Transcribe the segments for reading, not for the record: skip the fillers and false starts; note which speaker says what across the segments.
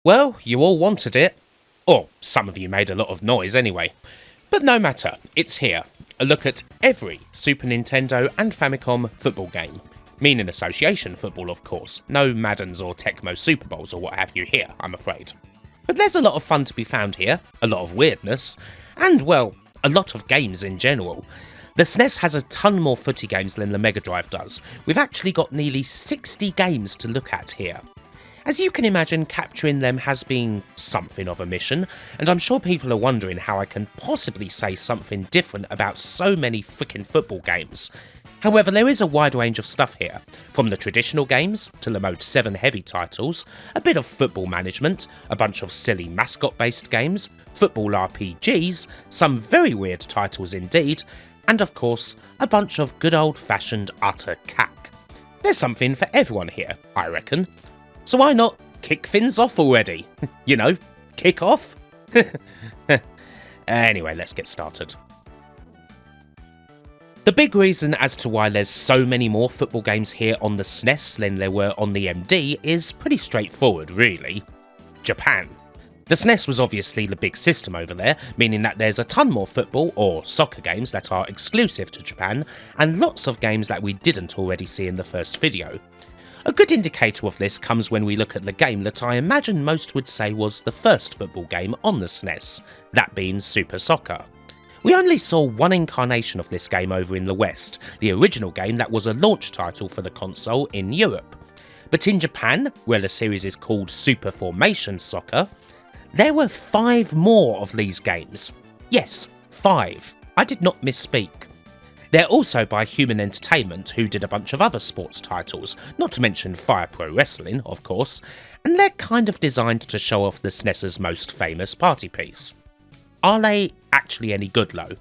Speaker 1: Well, you all wanted it. Or some of you made a lot of noise anyway. But no matter, it's here. A look at every Super Nintendo and Famicom football game. Meaning association football, of course. No Maddens or Tecmo Super Bowls or what have you here, I'm afraid. But there's a lot of fun to be found here, a lot of weirdness, and, well, a lot of games in general. The SNES has a ton more footy games than the Mega Drive does. We've actually got nearly 60 games to look at here. As you can imagine, capturing them has been something of a mission, and I'm sure people are wondering how I can possibly say something different about so many freaking football games. However, there is a wide range of stuff here, from the traditional games to the Mode 7 heavy titles, a bit of football management, a bunch of silly mascot based games, football RPGs, some very weird titles indeed, and of course, a bunch of good old fashioned utter cack. There's something for everyone here, I reckon. So why not kick things off already? You know, kick off? Anyway, let's get started. The big reason as to why there's so many more football games here on the SNES than there were on the MD is pretty straightforward, really. Japan. The SNES was obviously the big system over there, meaning that there's a ton more football or soccer games that are exclusive to Japan, and lots of games that we didn't already see in the first video. A good indicator of this comes when we look at the game that I imagine most would say was the first football game on the SNES, that being Super Soccer. We only saw one incarnation of this game over in the West, the original game that was a launch title for the console in Europe. But in Japan, where the series is called Super Formation Soccer, there were 5 more of these games. Yes, 5. I did not misspeak. They're also by Human Entertainment, who did a bunch of other sports titles, not to mention Fire Pro Wrestling, of course, and they're kind of designed to show off the SNES's most famous party piece. Are they actually any good though?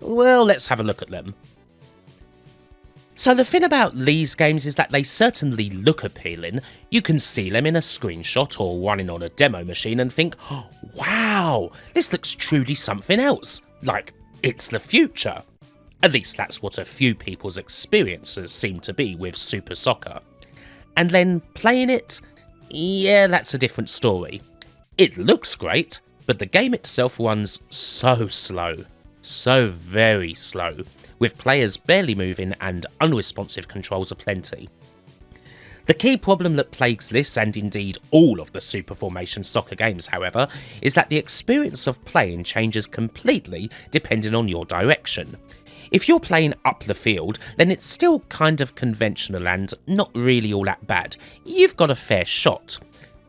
Speaker 1: Well, let's have a look at them. So the thing about these games is that they certainly look appealing. You can see them in a screenshot or running on a demo machine and think, oh, wow, this looks truly something else, like it's the future. At least that's what a few people's experiences seem to be with Super Soccer. And then playing it? Yeah, that's a different story. It looks great, but the game itself runs so slow. So very slow, with players barely moving and unresponsive controls aplenty. The key problem that plagues this, and indeed all of the Super Formation Soccer games however, is that the experience of playing changes completely depending on your direction. If you're playing up the field, then it's still kind of conventional and not really all that bad. You've got a fair shot.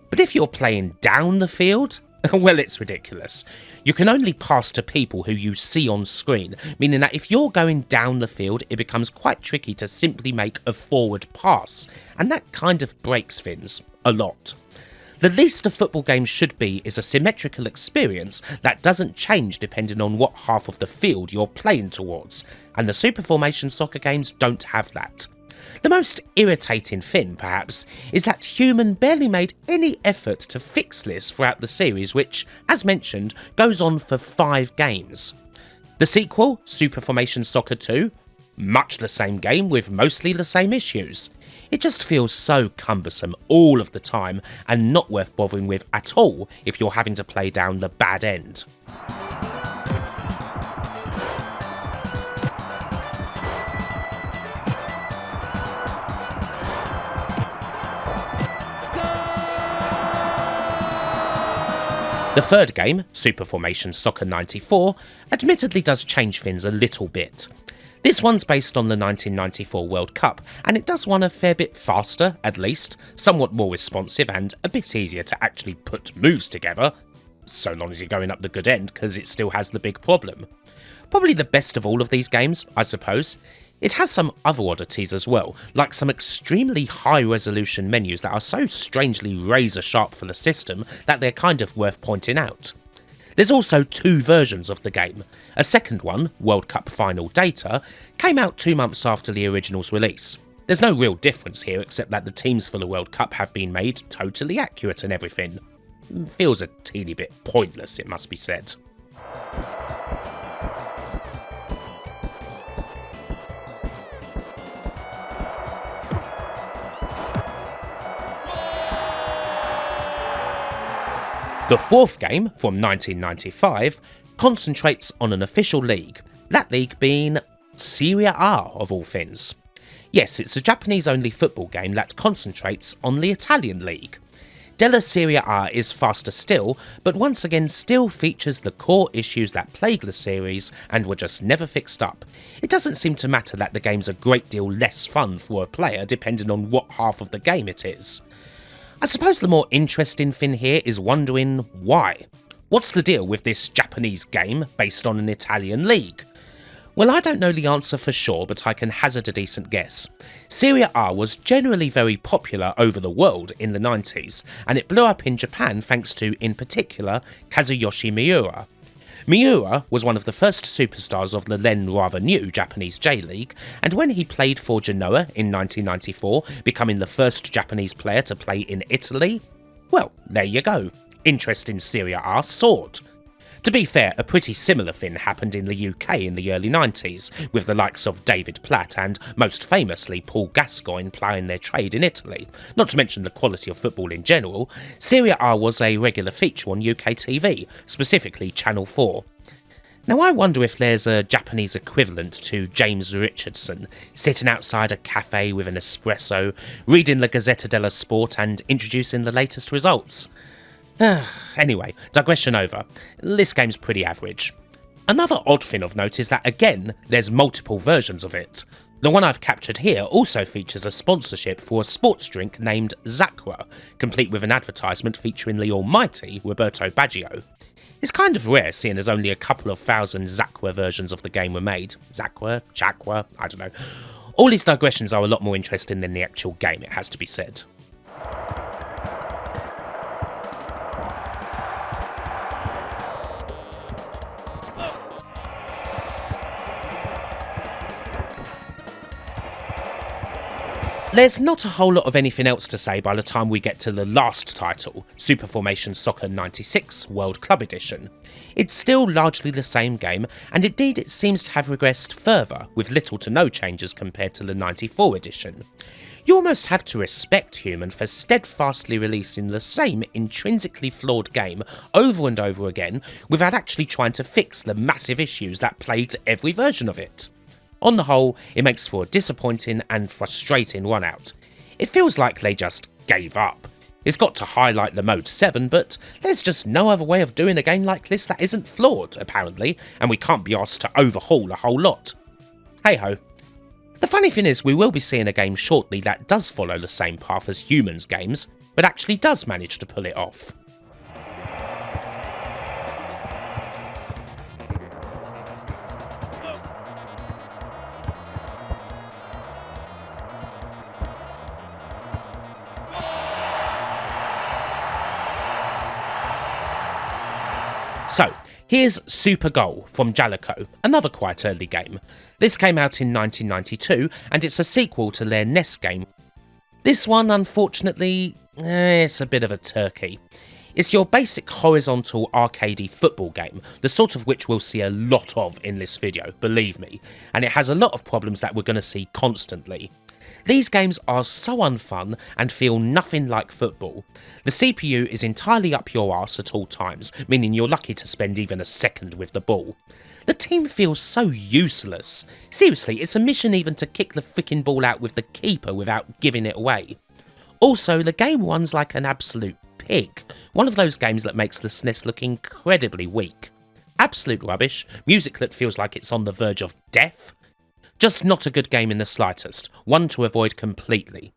Speaker 1: But if you're playing down the field, well, it's ridiculous. You can only pass to people who you see on screen, meaning that if you're going down the field, it becomes quite tricky to simply make a forward pass, and that kind of breaks things a lot. The least a football game should be is a symmetrical experience that doesn't change depending on what half of the field you're playing towards, and the Super Formation Soccer games don't have that. The most irritating thing, perhaps, is that Human barely made any effort to fix this throughout the series, which, as mentioned, goes on for 5 games. The sequel, Super Formation Soccer 2, much the same game with mostly the same issues. It just feels so cumbersome all of the time and not worth bothering with at all if you're having to play down the bad end. The third game, Super Formation Soccer 94, admittedly does change things a little bit. This one's based on the 1994 World Cup, and it does run a fair bit faster, at least, somewhat more responsive and a bit easier to actually put moves together, so long as you're going up the good end, because it still has the big problem. Probably the best of all of these games, I suppose. It has some other oddities as well, like some extremely high resolution menus that are so strangely razor sharp for the system that they're kind of worth pointing out. There's also 2 versions of the game. A second one, World Cup Final Data, came out 2 months after the original's release. There's no real difference here except that the teams for the World Cup have been made totally accurate and everything. Feels a teeny bit pointless, it must be said. The fourth game, from 1995, concentrates on an official league, that league being Serie A of all things. Yes, it's a Japanese-only football game that concentrates on the Italian league. Della Serie A is faster still, but once again still features the core issues that plague the series and were just never fixed up. It doesn't seem to matter that the game's a great deal less fun for a player depending on what half of the game it is. I suppose the more interesting thing here is wondering why. What's the deal with this Japanese game based on an Italian league? Well, I don't know the answer for sure, but I can hazard a decent guess. Serie A was generally very popular over the world in the 90s, and it blew up in Japan thanks to, in particular, Kazuyoshi Miura. Miura was one of the first superstars of the then rather new Japanese J-League, and when he played for Genoa in 1994, becoming the first Japanese player to play in Italy, well, there you go. Interest in Serie A soared. To be fair, a pretty similar thing happened in the UK in the early 90s, with the likes of David Platt and, most famously, Paul Gascoigne plying their trade in Italy. Not to mention the quality of football in general, Serie A was a regular feature on UK TV, specifically Channel 4. Now I wonder if there's a Japanese equivalent to James Richardson, sitting outside a cafe with an espresso, reading the Gazzetta dello Sport and introducing the latest results. Anyway, digression over. This game's pretty average. Another odd thing of note is that again, there's multiple versions of it. The one I've captured here also features a sponsorship for a sports drink named Zacqua, complete with an advertisement featuring the almighty Roberto Baggio. It's kind of rare seeing as only a couple of thousand Zacqua versions of the game were made. Zacqua, Chaqua, I don't know. All these digressions are a lot more interesting than the actual game, it has to be said. There's not a whole lot of anything else to say by the time we get to the last title, Super Formation Soccer 96 World Club Edition. It's still largely the same game, and indeed it seems to have regressed further, with little to no changes compared to the 94 edition. You almost have to respect Human for steadfastly releasing the same intrinsically flawed game over and over again without actually trying to fix the massive issues that plagued every version of it. On the whole, it makes for a disappointing and frustrating run-out. It feels like they just gave up. It's got to highlight the Mode 7, but there's just no other way of doing a game like this that isn't flawed, apparently, and we can't be asked to overhaul a whole lot. Hey-ho. The funny thing is, we will be seeing a game shortly that does follow the same path as Humans games, but actually does manage to pull it off. So, here's Super Goal from Jaleco, another quite early game. This came out in 1992, and it's a sequel to their NES game. This one, unfortunately, it's a bit of a turkey. It's your basic horizontal arcadey football game, the sort of which we'll see a lot of in this video, believe me, and it has a lot of problems that we're going to see constantly. These games are so unfun and feel nothing like football. The CPU is entirely up your arse at all times, meaning you're lucky to spend even a second with the ball. The team feels so useless. Seriously, it's a mission even to kick the freaking ball out with the keeper without giving it away. Also, the game runs like an absolute pig, one of those games that makes the SNES look incredibly weak. Absolute rubbish, music that feels like it's on the verge of death. Just not a good game in the slightest, one to avoid completely.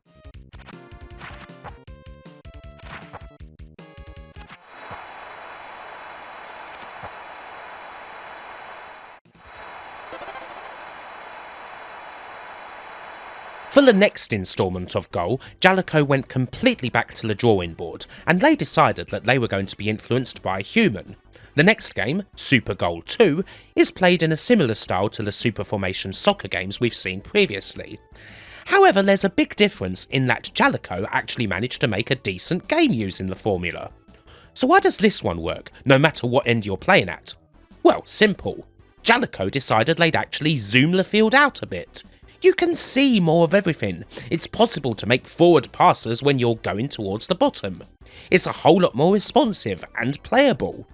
Speaker 1: For the next instalment of Goal, Jaleco went completely back to the drawing board, and they decided that they were going to be influenced by Human. The next game, Super Goal 2, is played in a similar style to the Super Formation Soccer games we've seen previously. However, there's a big difference in that Jaleco actually managed to make a decent game using the formula. So why does this one work, no matter what end you're playing at? Well, simple. Jaleco decided they'd actually zoom the field out a bit. You can see more of everything. It's possible to make forward passes when you're going towards the bottom. It's a whole lot more responsive and playable.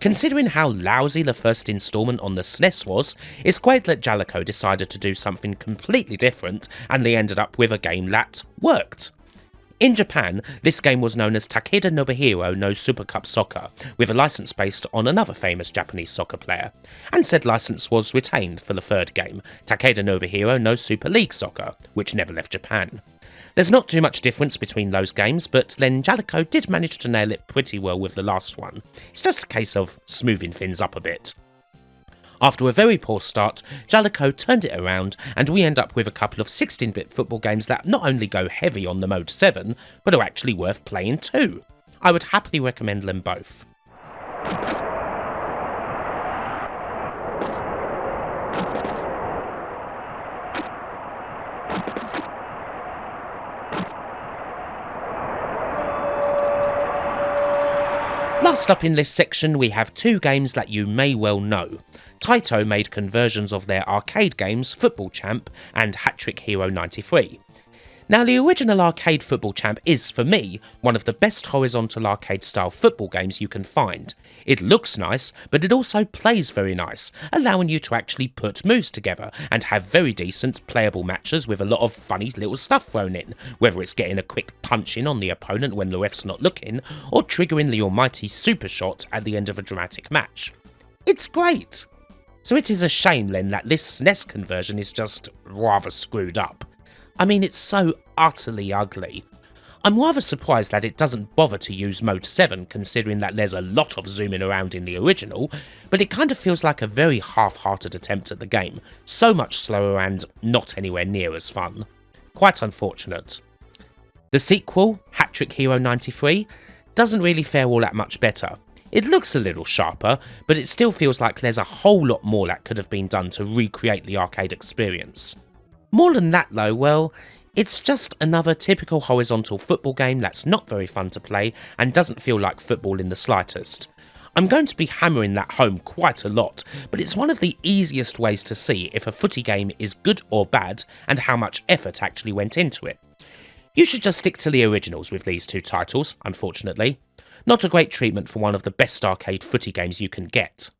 Speaker 1: Considering how lousy the first instalment on the SNES was, it's great that Jaleco decided to do something completely different and they ended up with a game that worked. In Japan, this game was known as Takeda Nobuhiro no Super Cup Soccer, with a license based on another famous Japanese soccer player, and said license was retained for the third game, Takeda Nobuhiro no Super League Soccer, which never left Japan. There's not too much difference between those games, but then Jaleco did manage to nail it pretty well with the last one. It's just a case of smoothing things up a bit. After a very poor start, Jaleco turned it around and we end up with a couple of 16-bit football games that not only go heavy on the Mode 7, but are actually worth playing too. I would happily recommend them both. Last up in this section we have two games that you may well know. Taito made conversions of their arcade games Football Champ and Hat-Trick Hero 93. Now the original arcade Football Champ is, for me, one of the best horizontal arcade style football games you can find. It looks nice, but it also plays very nice, allowing you to actually put moves together and have very decent playable matches with a lot of funny little stuff thrown in, whether it's getting a quick punch in on the opponent when the ref's not looking, or triggering the almighty super shot at the end of a dramatic match. It's great! So it is a shame then that this SNES conversion is just rather screwed up. I mean, it's so utterly ugly. I'm rather surprised that it doesn't bother to use Mode 7 considering that there's a lot of zooming around in the original, but it kind of feels like a very half-hearted attempt at the game, so much slower and not anywhere near as fun. Quite unfortunate. The sequel, Hat-Trick Hero 93, doesn't really fare all that much better. It looks a little sharper, but it still feels like there's a whole lot more that could have been done to recreate the arcade experience. More than that though, well, it's just another typical horizontal football game that's not very fun to play and doesn't feel like football in the slightest. I'm going to be hammering that home quite a lot, but it's one of the easiest ways to see if a footy game is good or bad and how much effort actually went into it. You should just stick to the originals with these two titles, unfortunately. Not a great treatment for one of the best arcade footy games you can get.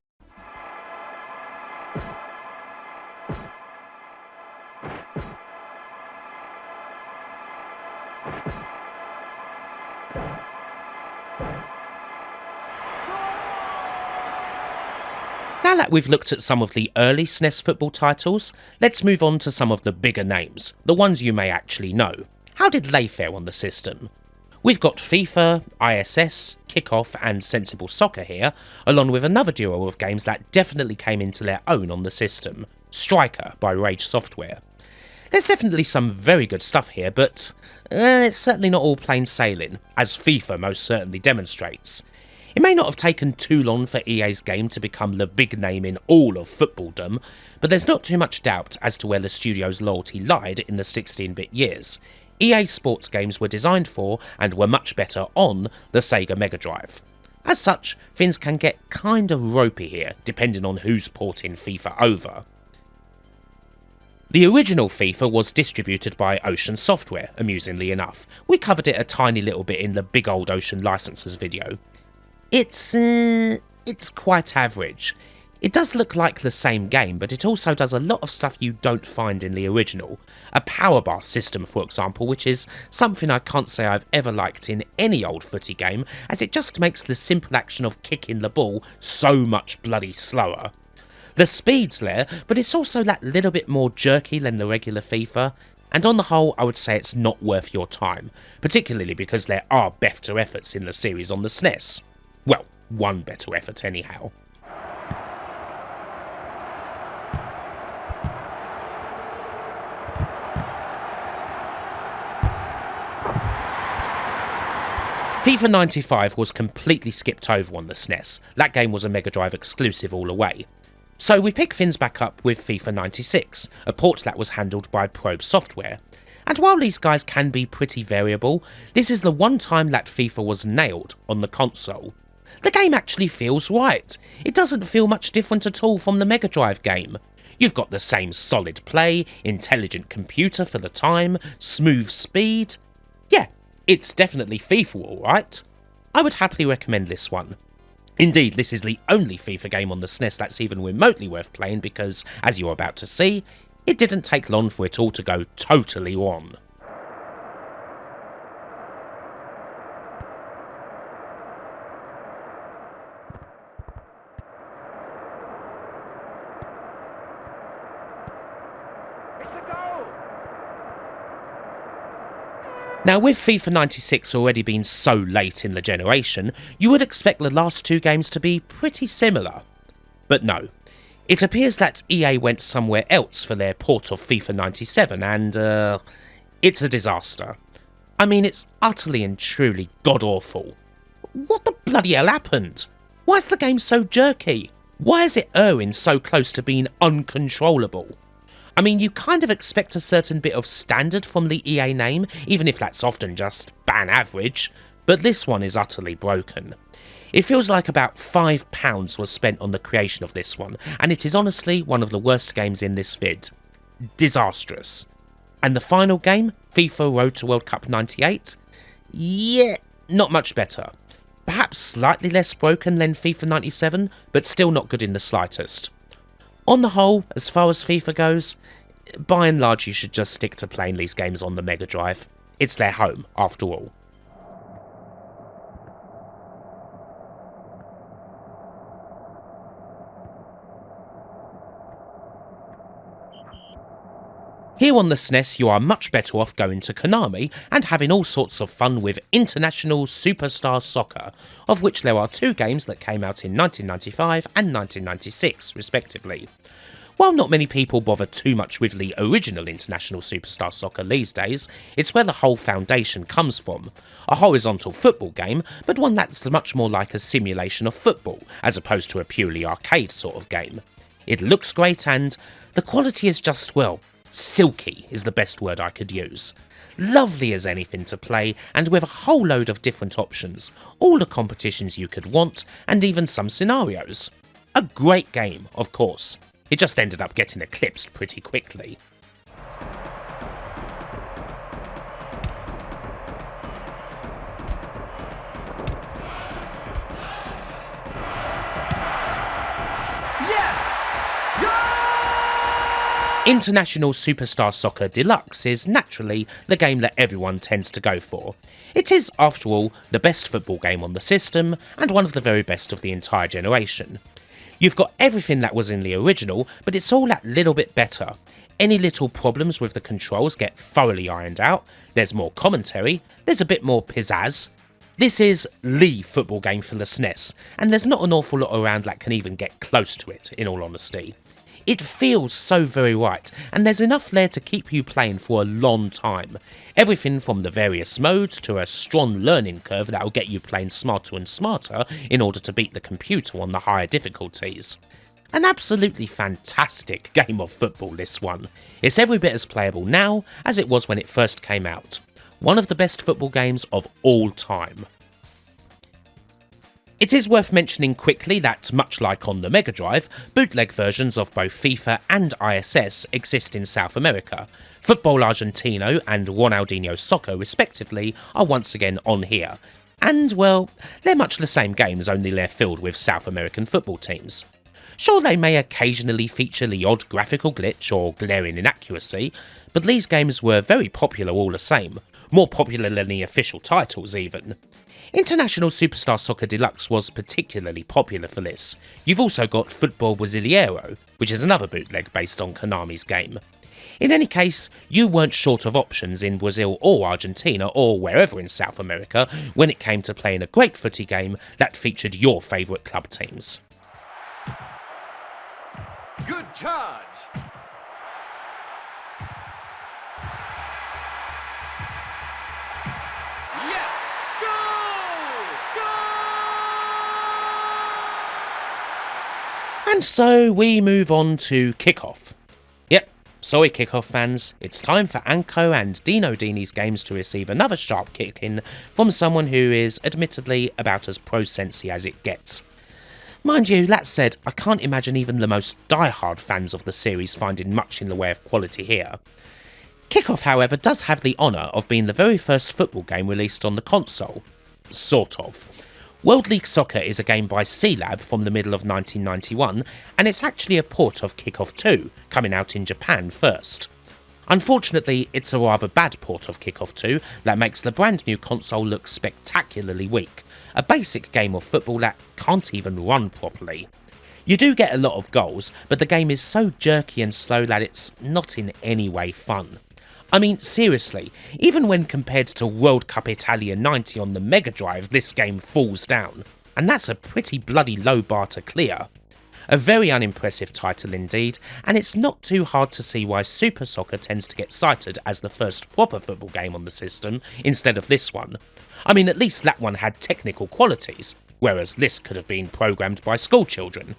Speaker 1: Now that we've looked at some of the early SNES football titles, let's move on to some of the bigger names, the ones you may actually know. How did they fare on the system? We've got FIFA, ISS, Kickoff and Sensible Soccer here, along with another duo of games that definitely came into their own on the system, Striker by Rage Software. There's definitely some very good stuff here, but it's certainly not all plain sailing, as FIFA most certainly demonstrates. It may not have taken too long for EA's game to become the big name in all of footballdom, but there's not too much doubt as to where the studio's loyalty lied in the 16-bit years. EA sports games were designed for and were much better on the Sega Mega Drive. As such, things can get kinda ropey here, depending on who's porting FIFA over. The original FIFA was distributed by Ocean Software, amusingly enough. We covered it a tiny little bit in the Big Old Ocean Licenses video. It's quite average. It does look like the same game, but it also does a lot of stuff you don't find in the original. A power bar system, for example, which is something I can't say I've ever liked in any old footy game, as it just makes the simple action of kicking the ball so much bloody slower. The speed's there, but it's also that little bit more jerky than the regular FIFA, and on the whole I would say it's not worth your time, particularly because there are better efforts in the series on the SNES. Well, one better effort anyhow. FIFA 95 was completely skipped over on the SNES. That game was a Mega Drive exclusive all the way. So we pick things back up with FIFA 96, a port that was handled by Probe Software. And while these guys can be pretty variable, this is the one time that FIFA was nailed on the console. The game actually feels right. It doesn't feel much different at all from the Mega Drive game. You've got the same solid play, intelligent computer for the time, smooth speed. Yeah, it's definitely FIFA alright. I would happily recommend this one. Indeed, this is the only FIFA game on the SNES that's even remotely worth playing because, as you're about to see, it didn't take long for it all to go totally wrong. Now, with FIFA 96 already being so late in the generation, you would expect the last two games to be pretty similar. But no. It appears that EA went somewhere else for their port of FIFA 97 and, it's a disaster. I mean, it's utterly and truly god-awful. What the bloody hell happened? Why is the game so jerky? Why is it erring so close to being uncontrollable? I mean, you kind of expect a certain bit of standard from the EA name, even if that's often just ban average, but this one is utterly broken. It feels like about £5 was spent on the creation of this one, and it is honestly one of the worst games in this vid. Disastrous. And the final game, FIFA Road to World Cup 98? Yeah, not much better. Perhaps slightly less broken than FIFA 97, but still not good in the slightest. On the whole, as far as FIFA goes, by and large you should just stick to playing these games on the Mega Drive. It's their home, after all. Here on the SNES you are much better off going to Konami and having all sorts of fun with International Superstar Soccer, of which there are two games that came out in 1995 and 1996 respectively. While not many people bother too much with the original International Superstar Soccer these days, it's where the whole foundation comes from. A horizontal football game, but one that's much more like a simulation of football, as opposed to a purely arcade sort of game. It looks great and the quality is just, well, silky is the best word I could use. Lovely as anything to play, and with a whole load of different options, all the competitions you could want, and even some scenarios. A great game, of course. It just ended up getting eclipsed pretty quickly. International Superstar Soccer Deluxe is naturally the game that everyone tends to go for. It is, after all, the best football game on the system, and one of the very best of the entire generation. You've got everything that was in the original, but it's all that little bit better. Any little problems with the controls get thoroughly ironed out, there's more commentary, there's a bit more pizzazz. This is the football game for the SNES, and there's not an awful lot around that can even get close to it, in all honesty. It feels so very right, and there's enough there to keep you playing for a long time. Everything from the various modes to a strong learning curve that'll get you playing smarter and smarter in order to beat the computer on the higher difficulties. An absolutely fantastic game of football, this one. It's every bit as playable now as it was when it first came out. One of the best football games of all time. It is worth mentioning quickly that, much like on the Mega Drive, bootleg versions of both FIFA and ISS exist in South America. Football Argentino and Ronaldinho Soccer, respectively, are once again on here. And, well, they're much the same games, only they're filled with South American football teams. Sure, they may occasionally feature the odd graphical glitch or glaring inaccuracy, but these games were very popular all the same, more popular than the official titles even. International Superstar Soccer Deluxe was particularly popular for this. You've also got Football Brasileiro, which is another bootleg based on Konami's game. In any case, you weren't short of options in Brazil or Argentina or wherever in South America when it came to playing a great footy game that featured your favourite club teams.
Speaker 2: Good charge! Yes!
Speaker 1: And so we move on to Kickoff. Yep, Sorry Kickoff fans, it's time for Anko and Dino Dini's games to receive another sharp kick in from someone who is admittedly about as pro-Sensi as it gets. Mind you, that said, I can't imagine even the most die-hard fans of the series finding much in the way of quality here. Kickoff, however, does have the honour of being the very first football game released on the console. Sort of. World League Soccer is a game by C-Lab from the middle of 1991, and it's actually a port of Kickoff 2, coming out in Japan first. Unfortunately, it's a rather bad port of Kickoff 2 that makes the brand new console look spectacularly weak, a basic game of football that can't even run properly. You do get a lot of goals, but the game is so jerky and slow that it's not in any way fun. I mean, seriously, even when compared to World Cup Italia 90 on the Mega Drive, this game falls down. And that's a pretty bloody low bar to clear. A very unimpressive title indeed, and it's not too hard to see why Super Soccer tends to get cited as the first proper football game on the system, instead of this one. I mean, at least that one had technical qualities, whereas this could have been programmed by schoolchildren.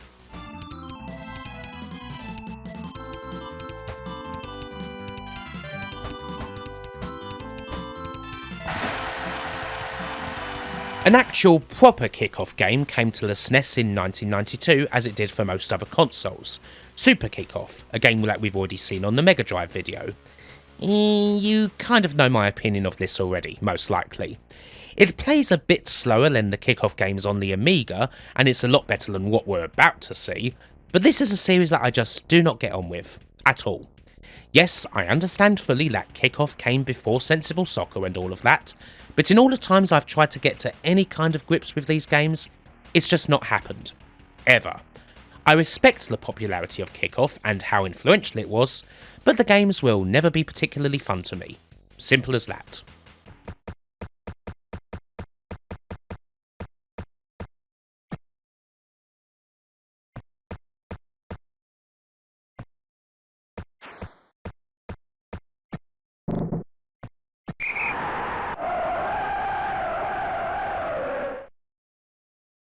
Speaker 1: An actual proper Kickoff game came to the SNES in 1992 as it did for most other consoles. Super Kickoff, a game that we've already seen on the Mega Drive video. You kind of know my opinion of this already, most likely. It plays a bit slower than the Kickoff games on the Amiga, and it's a lot better than what we're about to see, but this is a series that I just do not get on with, at all. Yes, I understand fully that Kickoff came before Sensible Soccer and all of that, but in all the times I've tried to get to any kind of grips with these games, it's just not happened. Ever. I respect the popularity of Kickoff and how influential it was, but the games will never be particularly fun to me. Simple as that.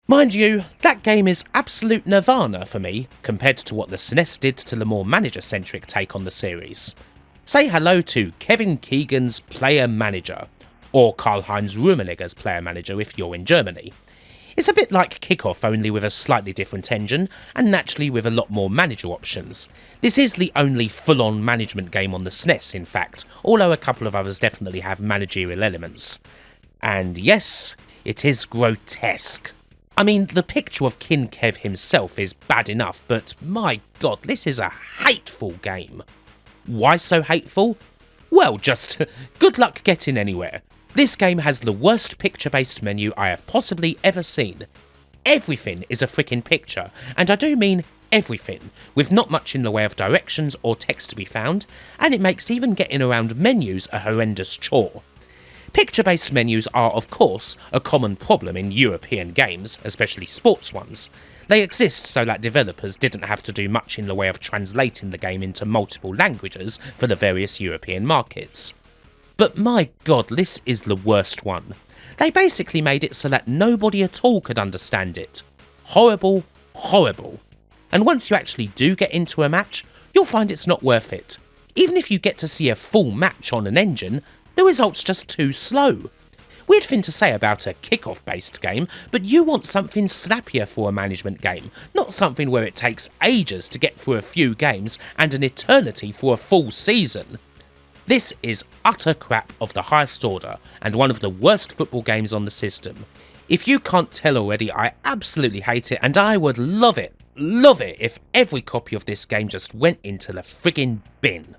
Speaker 1: Mind you, that game is absolute nirvana for me compared to what the SNES did to the more manager-centric take on the series. Say hello to Kevin Keegan's Player Manager, or Karl-Heinz Rummenigge's Player Manager if you're in Germany. It's a bit like Kickoff, only with a slightly different engine, and naturally with a lot more manager options. This is the only full-on management game on the SNES, in fact, although a couple of others definitely have managerial elements. And yes, it is grotesque. I mean, the picture of Kin Kev himself is bad enough, but my god, this is a hateful game. Why so hateful? Well, just good luck getting anywhere. This game has the worst picture-based menu I have possibly ever seen. Everything is a frickin' picture, and I do mean everything, with not much in the way of directions or text to be found, and it makes even getting around menus a horrendous chore. Picture-based menus are, of course, a common problem in European games, especially sports ones. They exist so that developers didn't have to do much in the way of translating the game into multiple languages for the various European markets. But my god, this is the worst one. They basically made it so that nobody at all could understand it. Horrible, horrible. And once you actually do get into a match, you'll find it's not worth it. Even if you get to see a full match on an engine, the result's just too slow. Weird thing to say about a Kickoff based game, but you want something snappier for a management game, not something where it takes ages to get through a few games and an eternity for a full season. This is utter crap of the highest order, and one of the worst football games on the system. If you can't tell already, I absolutely hate it, and I would love it if every copy of this game just went into the friggin' bin.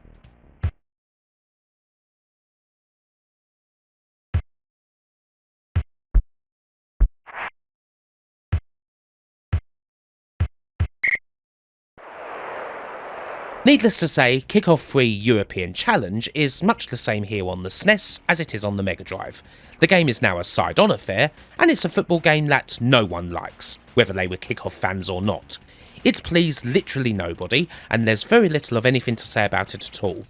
Speaker 1: Needless to say, Kickoff 3 European Challenge is much the same here on the SNES as it is on the Mega Drive. The game is now a side-on affair, and it's a football game that no one likes, whether they were Kickoff fans or not. It pleased literally nobody, and there's very little of anything to say about it at all.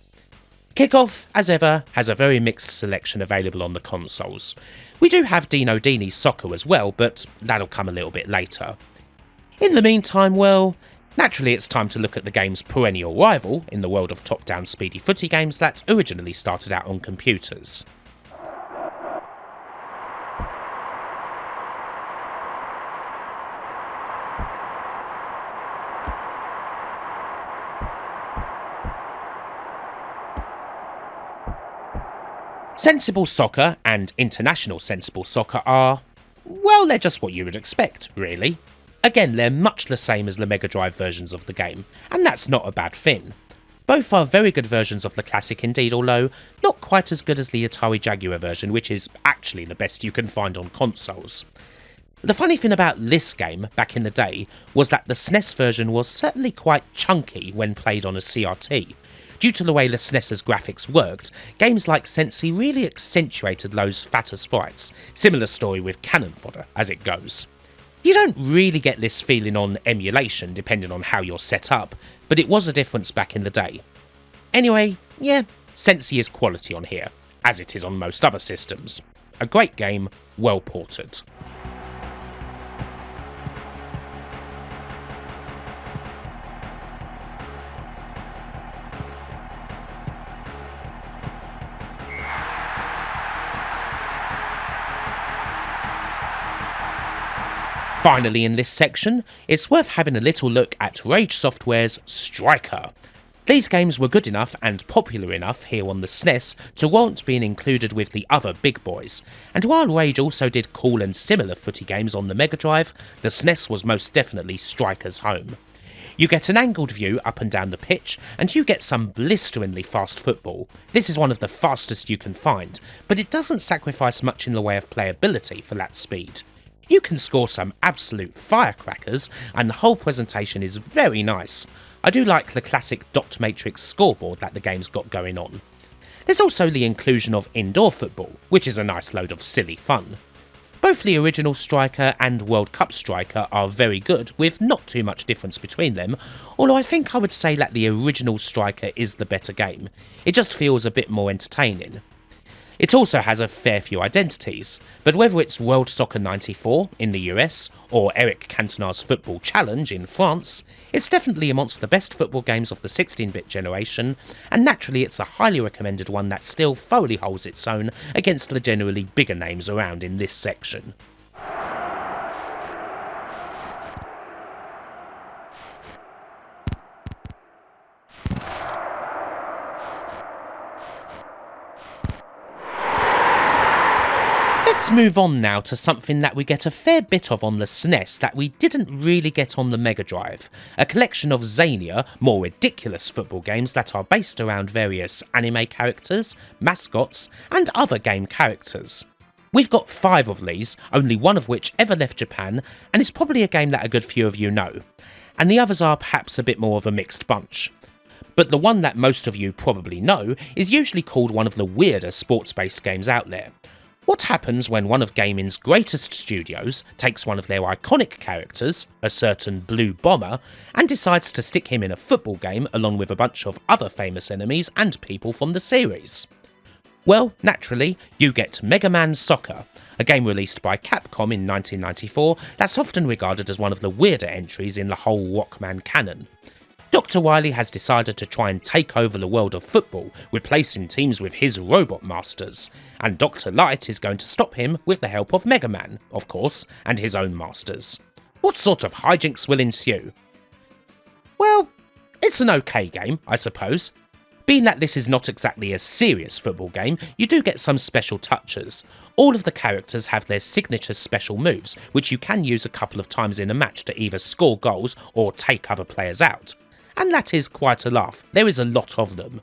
Speaker 1: Kickoff, as ever, has a very mixed selection available on the consoles. We do have Dino Dini's Soccer as well, but that'll come a little bit later. In the meantime, well, Naturally, it's time to look at the game's perennial rival in the world of top-down speedy footy games that originally started out on computers. Sensible Soccer and International Sensible Soccer are, well, they're just what you would expect, really. Again, they're much the same as the Mega Drive versions of the game, and that's not a bad thing. Both are very good versions of the classic indeed, although not quite as good as the Atari Jaguar version, which is actually the best you can find on consoles. The funny thing about this game, back in the day, was that the SNES version was certainly quite chunky when played on a CRT. Due to the way the SNES's graphics worked, games like Sensi really accentuated those fatter sprites. Similar story with cannon fodder, as it goes. You don't really get this feeling on emulation, depending on how you're set up, but it was a difference back in the day. Anyway, yeah, Sensi is quality on here, as it is on most other systems. A great game, well ported. Finally in this section, it's worth having a little look at Rage Software's Striker. These games were good enough and popular enough here on the SNES to warrant being included with the other big boys, and while Rage also did cool and similar footy games on the Mega Drive, the SNES was most definitely Striker's home. You get an angled view up and down the pitch, and you get some blisteringly fast football. This is one of the fastest you can find, but it doesn't sacrifice much in the way of playability for that speed. You can score some absolute firecrackers, and the whole presentation is very nice. I do like the classic dot matrix scoreboard that the game's got going on. There's also the inclusion of indoor football, which is a nice load of silly fun. Both the original Striker and World Cup Striker are very good, with not too much difference between them, although I think I would say that the original Striker is the better game. It just feels a bit more entertaining. It also has a fair few identities, but whether it's World Soccer 94 in the US or Eric Cantona's Football Challenge in France, it's definitely amongst the best football games of the 16-bit generation, and naturally it's a highly recommended one that still thoroughly holds its own against the generally bigger names around in this section. Let's move on now to something that we get a fair bit of on the SNES that we didn't really get on the Mega Drive, a collection of zanier, more ridiculous football games that are based around various anime characters, mascots, and other game characters. We've got 5 of these, only one of which ever left Japan, and is probably a game that a good few of you know, and the others are perhaps a bit more of a mixed bunch. But the one that most of you probably know is usually called one of the weirder sports-based games out there. What happens when one of gaming's greatest studios takes one of their iconic characters, a certain Blue Bomber, and decides to stick him in a football game along with a bunch of other famous enemies and people from the series? Well, naturally, you get Mega Man Soccer, a game released by Capcom in 1994 that's often regarded as one of the weirder entries in the whole Rockman canon. Dr. Wily has decided to try and take over the world of football, replacing teams with his robot masters, and Dr. Light is going to stop him with the help of Mega Man, of course, and his own masters. What sort of hijinks will ensue? Well, it's an okay game, I suppose. Being that this is not exactly a serious football game, you do get some special touches. All of the characters have their signature special moves, which you can use a couple of times in a match to either score goals or take other players out. And that is quite a laugh, there is a lot of them.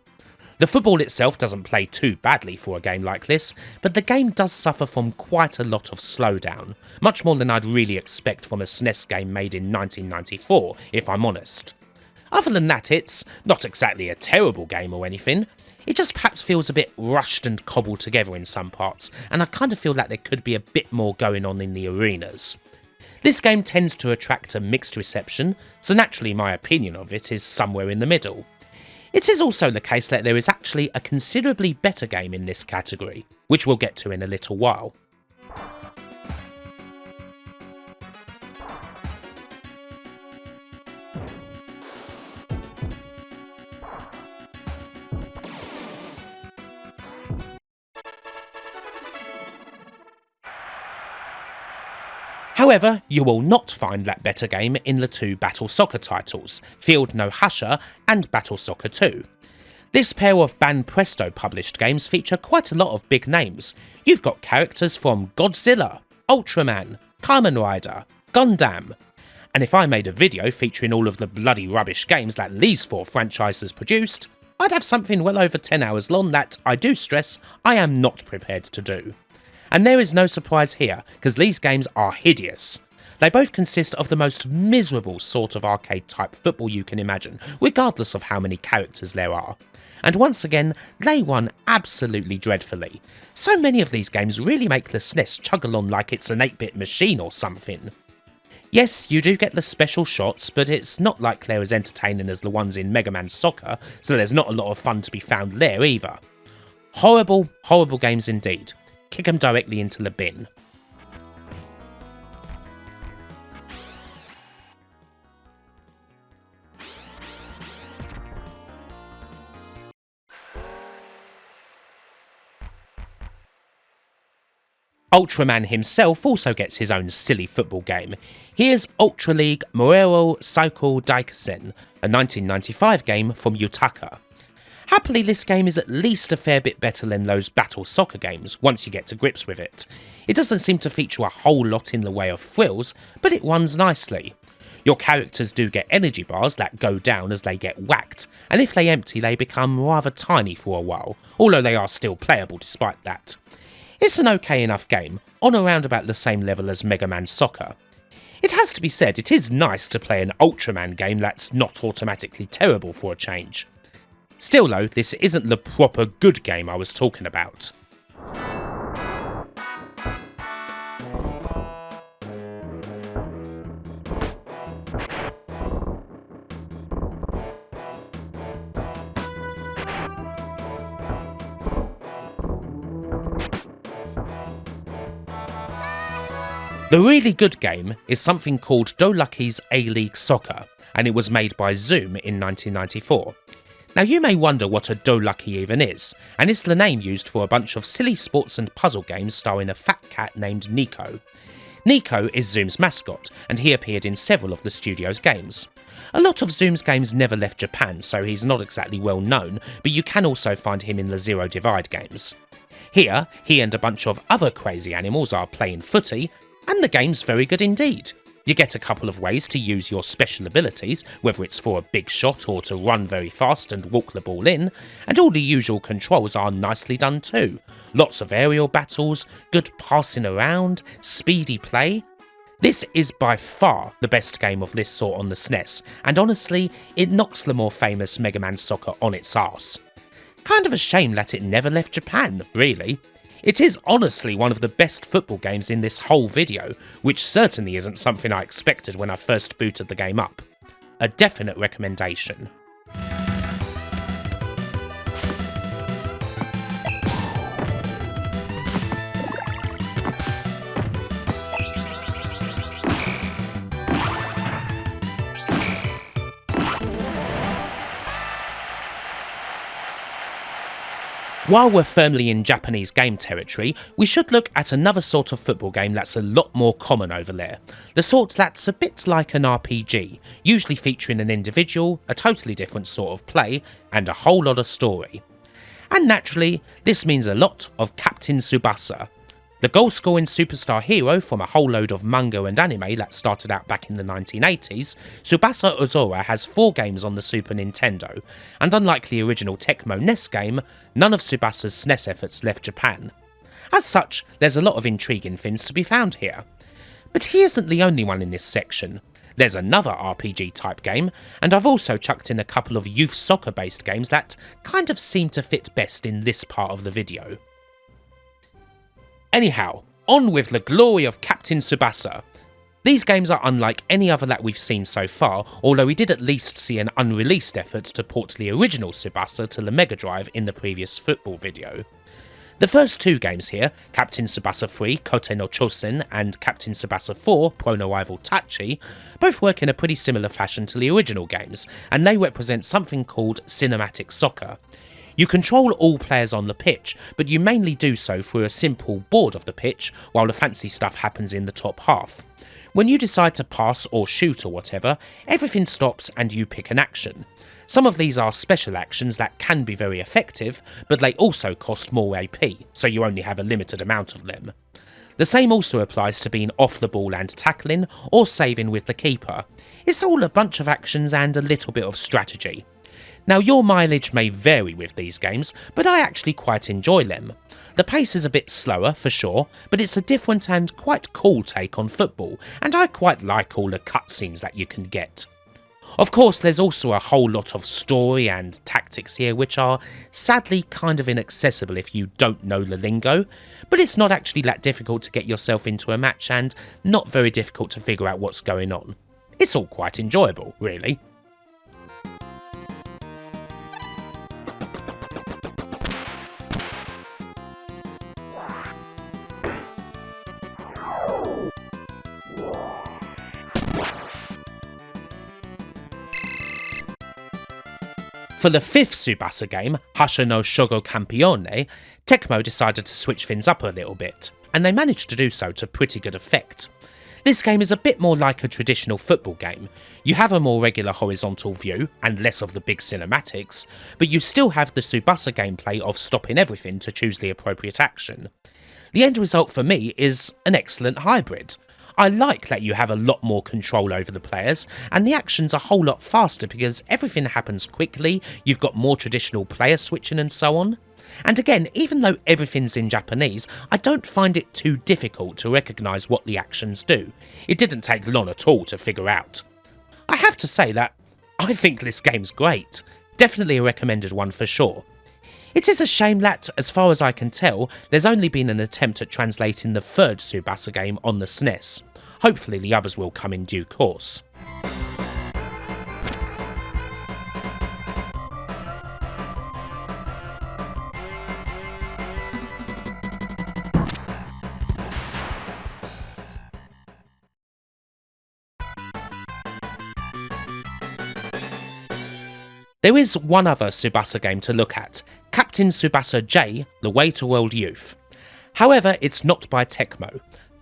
Speaker 1: The football itself doesn't play too badly for a game like this, but the game does suffer from quite a lot of slowdown, much more than I'd really expect from a SNES game made in 1994, if I'm honest. Other than that, it's not exactly a terrible game or anything, it just perhaps feels a bit rushed and cobbled together in some parts, and I kind of feel that there could be a bit more going on in the arenas. This game tends to attract a mixed reception, so naturally my opinion of it is somewhere in the middle. It is also the case that there is actually a considerably better game in this category, which we'll get to in a little while. However, you will not find that better game in the two Battle Soccer titles, Field no Hasha and Battle Soccer 2. This pair of Banpresto published games feature quite a lot of big names. You've got characters from Godzilla, Ultraman, Kamen Rider, Gundam. And if I made a video featuring all of the bloody rubbish games that these four franchises produced, I'd have something well over 10 hours long that, I do stress, I am not prepared to do. And there is no surprise here, because these games are hideous. They both consist of the most miserable sort of arcade type football you can imagine, regardless of how many characters there are. And once again, they run absolutely dreadfully. So many of these games really make the SNES chug along like it's an 8-bit machine or something. Yes, you do get the special shots, but it's not like they're as entertaining as the ones in Mega Man Soccer, so there's not a lot of fun to be found there either. Horrible, horrible games indeed. Kick them directly into the bin. Ultraman himself also gets his own silly football game. Here's Ultra League Moero Cycle Daikessen, a 1995 game from Yutaka. Happily, this game is at least a fair bit better than those Battle Soccer games, once you get to grips with it. It doesn't seem to feature a whole lot in the way of thrills, but it runs nicely. Your characters do get energy bars that go down as they get whacked, and if they empty they become rather tiny for a while, although they are still playable despite that. It's an okay enough game, on around about the same level as Mega Man Soccer. It has to be said, it is nice to play an Ultraman game that's not automatically terrible for a change. Still though, this isn't the proper good game I was talking about. The really good game is something called Dolucky's A-League Soccer, and it was made by Zoom in 1994. Now you may wonder what a Dolucky even is, and it's the name used for a bunch of silly sports and puzzle games starring a fat cat named Nico. Nico is Zoom's mascot, and he appeared in several of the studio's games. A lot of Zoom's games never left Japan, so he's not exactly well known, but you can also find him in the Zero Divide games. Here, he and a bunch of other crazy animals are playing footy, and the game's very good indeed. You get a couple of ways to use your special abilities, whether it's for a big shot or to run very fast and walk the ball in, and all the usual controls are nicely done too. Lots of aerial battles, good passing around, speedy play. This is by far the best game of this sort on the SNES, and honestly, it knocks the more famous Mega Man Soccer on its arse. Kind of a shame that it never left Japan, really. It is honestly one of the best football games in this whole video, which certainly isn't something I expected when I first booted the game up. A definite recommendation. While we're firmly in Japanese game territory, we should look at another sort of football game that's a lot more common over there. The sort that's a bit like an RPG, usually featuring an individual, a totally different sort of play, and a whole lot of story. And naturally, this means a lot of Captain Tsubasa. The goal-scoring superstar hero from a whole load of manga and anime that started out back in the 1980s, Tsubasa Ozora has 4 games on the Super Nintendo, and unlike the original Tecmo NES game, none of Tsubasa's SNES efforts left Japan. As such, there's a lot of intriguing things to be found here. But he isn't the only one in this section. There's another RPG type game, and I've also chucked in a couple of youth soccer based games that kind of seem to fit best in this part of the video. Anyhow, on with the glory of Captain Tsubasa. These games are unlike any other that we've seen so far, although we did at least see an unreleased effort to port the original Tsubasa to the Mega Drive in the previous football video. The first 2 games here, Captain Tsubasa 3 Kote no Chosen and Captain Tsubasa 4 Pro no Rival Tachi, both work in a pretty similar fashion to the original games, and they represent something called cinematic soccer. You control all players on the pitch, but you mainly do so through a simple board of the pitch, while the fancy stuff happens in the top half. When you decide to pass or shoot or whatever, everything stops and you pick an action. Some of these are special actions that can be very effective, but they also cost more AP, so you only have a limited amount of them. The same also applies to being off the ball and tackling, or saving with the keeper. It's all a bunch of actions and a little bit of strategy. Now your mileage may vary with these games, but I actually quite enjoy them. The pace is a bit slower for sure, but it's a different and quite cool take on football, and I quite like all the cutscenes that you can get. Of course, there's also a whole lot of story and tactics here which are sadly kind of inaccessible if you don't know the lingo, but it's not actually that difficult to get yourself into a match and not very difficult to figure out what's going on. It's all quite enjoyable, really. For the fifth Tsubasa game, Hasha no Shogo Campione, Tecmo decided to switch things up a little bit, and they managed to do so to pretty good effect. This game is a bit more like a traditional football game. You have a more regular horizontal view, and less of the big cinematics, but you still have the Tsubasa gameplay of stopping everything to choose the appropriate action. The end result for me is an excellent hybrid. I like that you have a lot more control over the players, and the action's a whole lot faster because everything happens quickly, you've got more traditional player switching and so on. And again, even though everything's in Japanese, I don't find it too difficult to recognise what the actions do. It didn't take long at all to figure out. I have to say that I think this game's great. Definitely a recommended one for sure. It is a shame that, as far as I can tell, there's only been an attempt at translating the third Tsubasa game on the SNES. Hopefully the others will come in due course. There is one other Tsubasa game to look at, Captain Tsubasa J, The Way to World Youth. However, it's not by Tecmo.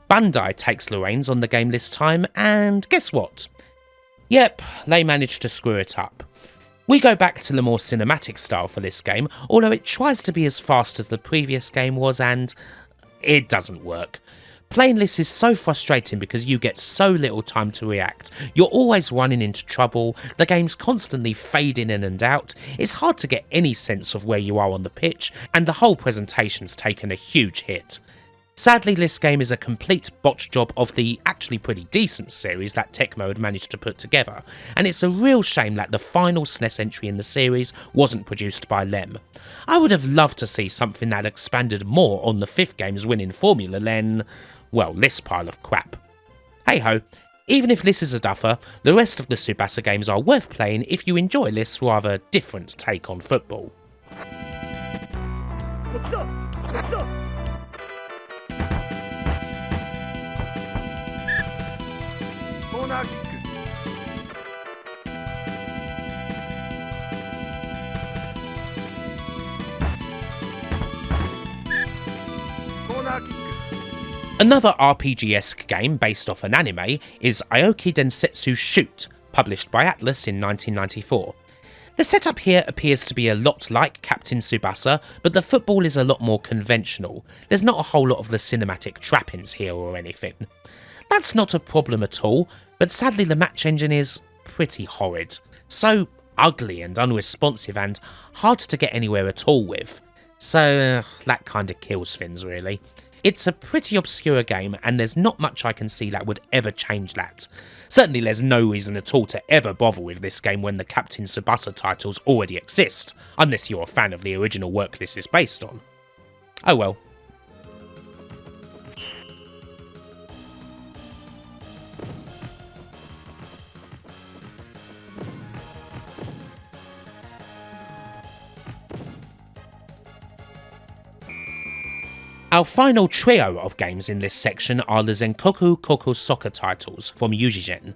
Speaker 1: Bandai takes the reins on the game this time, and guess what? Yep, they managed to screw it up. We go back to the more cinematic style for this game, although it tries to be as fast as the previous game was, and it doesn't work. Playing this is so frustrating because you get so little time to react, you're always running into trouble, the game's constantly fading in and out, it's hard to get any sense of where you are on the pitch, and the whole presentation's taken a huge hit. Sadly, this game is a complete botch job of the actually pretty decent series that Tecmo had managed to put together, and it's a real shame that the final SNES entry in the series wasn't produced by them. I would have loved to see something that expanded more on the fifth game's winning formula than, well, this pile of crap. Hey ho, even if this is a duffer, the rest of the Tsubasa games are worth playing if you enjoy this rather different take on football. Another RPG-esque game based off an anime is Aoki Densetsu Shoot, published by Atlus in 1994. The setup here appears to be a lot like Captain Tsubasa, but the football is a lot more conventional. There's not a whole lot of the cinematic trappings here or anything. That's not a problem at all, but sadly the match engine is pretty horrid. So ugly and unresponsive and hard to get anywhere at all with. So that kinda kills things really. It's a pretty obscure game and there's not much I can see that would ever change that. Certainly there's no reason at all to ever bother with this game when the Captain Tsubasa titles already exist, unless you're a fan of the original work this is based on. Oh well. Our final trio of games in this section are the Zenkoku Koukou soccer titles from Yujigen.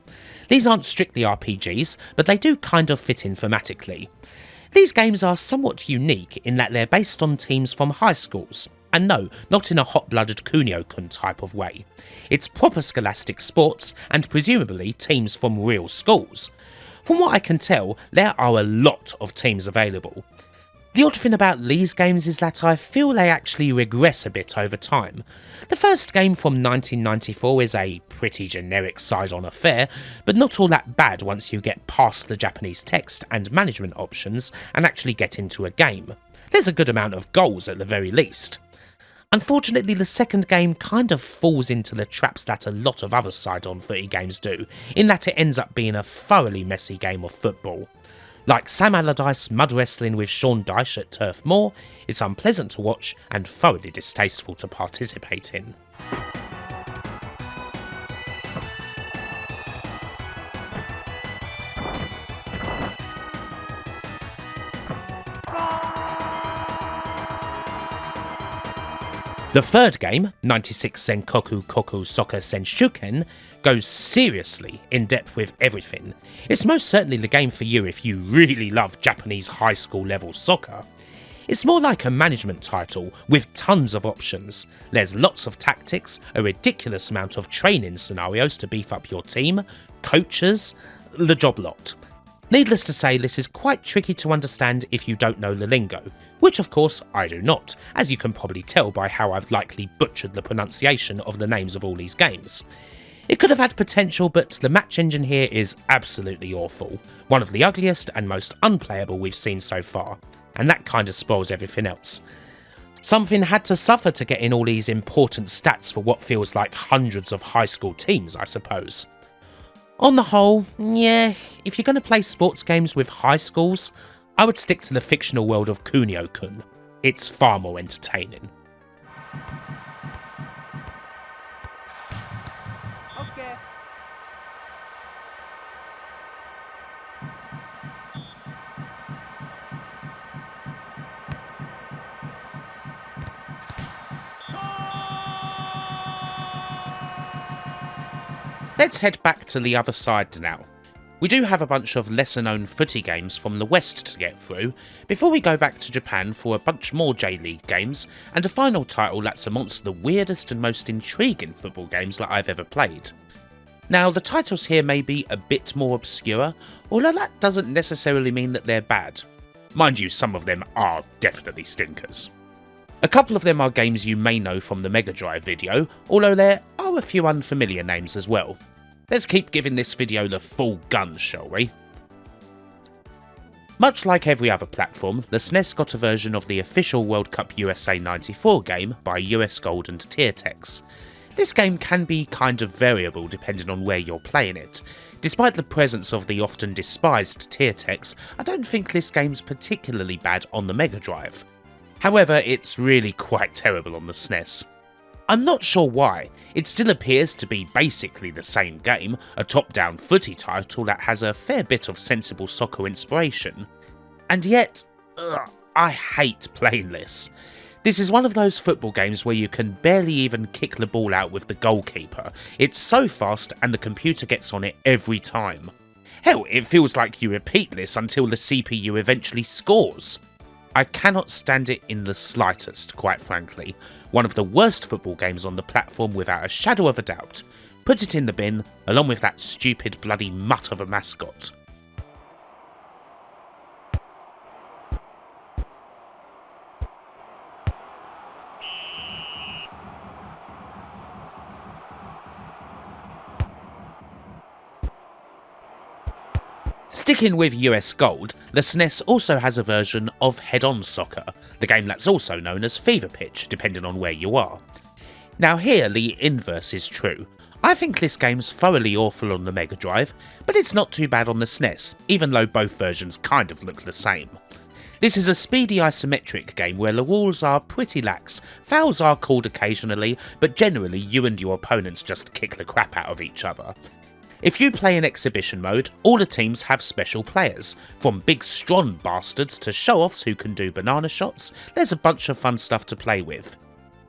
Speaker 1: These aren't strictly RPGs, but they do kind of fit in thematically. These games are somewhat unique in that they're based on teams from high schools, And no, not in a hot-blooded Kunio-kun type of way. It's proper scholastic sports and presumably teams from real schools. From what I can tell, there are a lot of teams available. The odd thing about these games is that I feel they actually regress a bit over time. The first game from 1994 is a pretty generic side-on affair, but not all that bad once you get past the Japanese text and management options and actually get into a game. There's a good amount of goals at the very least. Unfortunately, the second game kind of falls into the traps that a lot of other side-on footy games do, in that it ends up being a thoroughly messy game of football. Like Sam Allardyce mud wrestling with Sean Dyche at Turf Moor, it's unpleasant to watch and thoroughly distasteful to participate in. The third game, 96 Zenkoku Koukou Soccer Senshuken, goes seriously in depth with everything. It's most certainly the game for you if you really love Japanese high school level soccer. It's more like a management title with tons of options. There's lots of tactics, a ridiculous amount of training scenarios to beef up your team, coaches, the job lot. Needless to say, this is quite tricky to understand if you don't know the lingo, which of course I do not, as you can probably tell by how I've likely butchered the pronunciation of the names of all these games. It could have had potential, but the match engine here is absolutely awful, one of the ugliest and most unplayable we've seen so far, and that kinda spoils everything else. Something had to suffer to get in all these important stats for what feels like hundreds of high school teams, I suppose. On the whole, yeah, if you're going to play sports games with high schools, I would stick to the fictional world of Kunio-kun. It's far more entertaining.
Speaker 2: Okay.
Speaker 1: Let's head back to the other side now. We do have a bunch of lesser known footy games from the West to get through, before we go back to Japan for a bunch more J-League games, and a final title that's amongst the weirdest and most intriguing football games that I've ever played. Now, the titles here may be a bit more obscure, although that doesn't necessarily mean that they're bad. Mind you, some of them are definitely stinkers. A couple of them are games you may know from the Mega Drive video, although there are a few unfamiliar names as well. Let's keep giving this video the full gun, shall we? Much like every other platform, the SNES got a version of the official World Cup USA 94 game by US Gold and Tiertex. This game can be kind of variable depending on where you're playing it. Despite the presence of the often despised Tiertex, I don't think this game's particularly bad on the Mega Drive. However, it's really quite terrible on the SNES. I'm not sure why. It still appears to be basically the same game, a top-down footy title that has a fair bit of sensible soccer inspiration. And yet, I hate playing this. This is one of those football games where you can barely even kick the ball out with the goalkeeper. It's so fast and the computer gets on it every time. Hell, it feels like you repeat this until the CPU eventually scores. I cannot stand it in the slightest, quite frankly. One of the worst football games on the platform without a shadow of a doubt. Put it in the bin, along with that stupid bloody mutt of a mascot. Sticking with US Gold, the SNES also has a version of Head-On Soccer, the game that's also known as Fever Pitch, depending on where you are. Now here, the inverse is true. I think this game's thoroughly awful on the Mega Drive, but it's not too bad on the SNES, even though both versions kind of look the same. This is a speedy isometric game where the rules are pretty lax, fouls are called occasionally, but generally you and your opponents just kick the crap out of each other. If you play in exhibition mode, all the teams have special players. From big strong bastards to show-offs who can do banana shots, there's a bunch of fun stuff to play with.